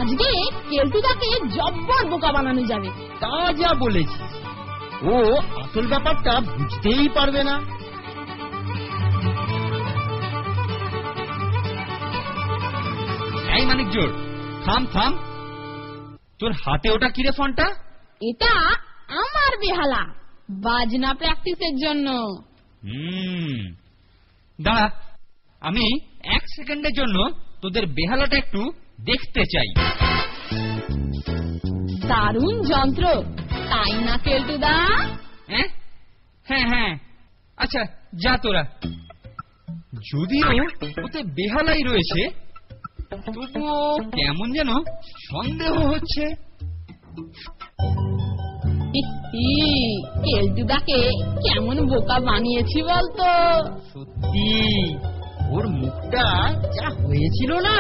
আজকে কেলটুদাকে জব্বর বোকা বানানো যাবে। তা যা বলেছিস, ও আসল ব্যাপারটা বুঝতেই পারবে না। এই মানিক জোর, থাম থাম, তোর হাতে ওটা কিরে ফোনটা? এটা আমার বেহালা, বাজনা প্র্যাকটিসের জন্য। দাঁড়া, আমি 1 সেকেন্ডের জন্য তোদের বেহালাটা একটু দেখতে চাই। দারুণ যন্ত্র, তাই না কেলটুদা? হ্যাঁ হ্যাঁ, আচ্ছা যা তোরা। যদিও ওতে বেহালাই রয়েছে, তবুও কেমন যেন সন্দেহ হচ্ছে। কেলটুদাকে কেমন বোকা বানিয়েছি বলতো। সত্যি ওর মুখটা যা হয়েছিল না।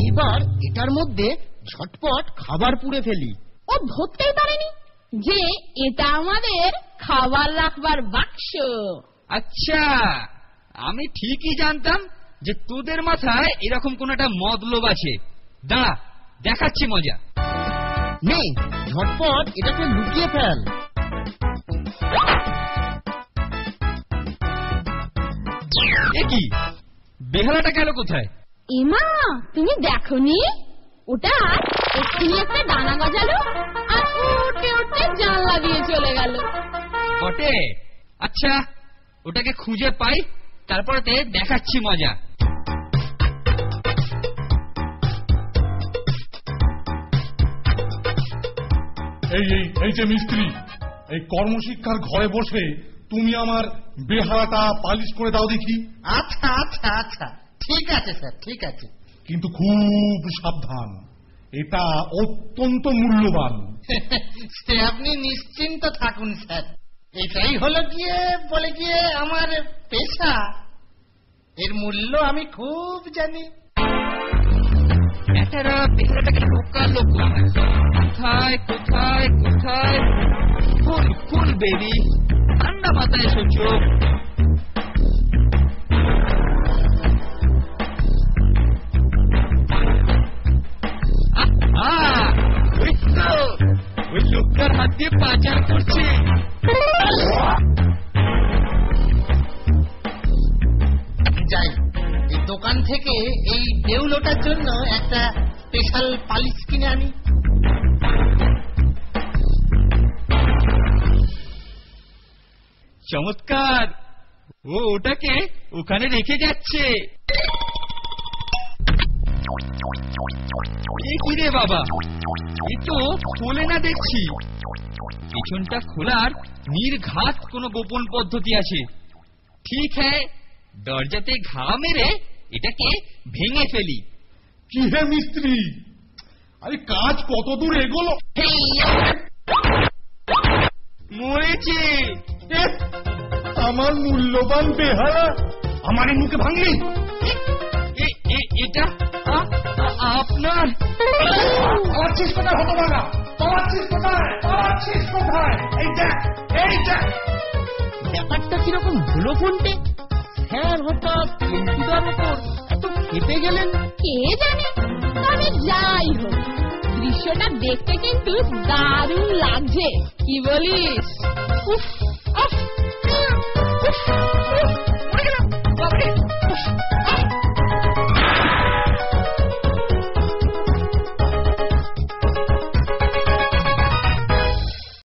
এইবার এটার মধ্যে ঝটপট খাবার পুড়ে ফেলি। ও ধরতেই পারেনি যে এটা আমাদের খাবার রাখবার বাক্স। আচ্ছা, আমি ঠিকই জানতাম যে তোদের মাথায় এরকম কোন একটা মতলব আছে। দাঁড়া, দেখাচ্ছি মজা। নে, ঝটপট এটাকে লুকিয়ে ফেল। এ কি, বেহালাটা গেল কোথায়? এমা, তুমি দেখোনি? ওটা এক্ষুনি একটা ডানা গজালো আর উঠে উঠে জানলা দিয়ে চলে গেল। বটে, আচ্ছা ওটাকে খুঁজে পাই, তারপরে দেখাচ্ছি মজা। এই যে মিস্ত্রি, এই কর্মশিক্ষার ঘরে বসে তুমি আমার বেহালাটা পালিশ করে দাও দেখি। আচ্ছা আচ্ছা আচ্ছা, ঠিক আছে স্যার, ঠিক আছে। কিন্তু খুব সাবধান, এটা অত্যন্ত মূল্যবান। সে আপনি নিশ্চিন্ত থাকুন স্যার, এটাই হলো গিয়ে আমার পেশা। এর মূল্য আমি খুব জানি। এটারা বেহালাটাকে ঢোকালো কোথায় কোথায় কোথায়? ফুল ফুল বেবি, ঠান্ডা মাথায় এসো চোখ। ওই লোকটার হাত দিয়ে পাচার করছে। যাই, এই দোকান থেকে এই দেউলোটার জন্য একটা স্পেশাল পালিশ কিনে আনি। চমৎকার, ও ওটাকে ওখানে রেখে যাচ্ছে। কি রে বাবা, এ তো খোলে না দেখছি। পেছনটা খোলার নির্ঘাত কোনো গোপন পদ্ধতি আছে। ঠিক হ্যাঁ, দরজাতে ঘা মেরে এটাকে ভেঙে ফেলি। কি হে মিস্ত্রি, আরে কাজ কত দূর এগোলো? মরেছে। আমার মূল্যবান বেহালা আমারই মুখে ভাঙলি। এটা আপনার? পালাচ্ছিস কোথায় হতভাগা, পালাচ্ছিস কোথায়? এই দেখ। ব্যাপারটা কিরকম হলো ফোনটে? স্যার হঠাৎ কেলটুদার উপর এত খেপে গেলেন, কে জানে। তবে যাই হোক, দৃশ্যটা দেখতে কিন্তু দারুণ লাগছে, কি বলিস? উফ উফ,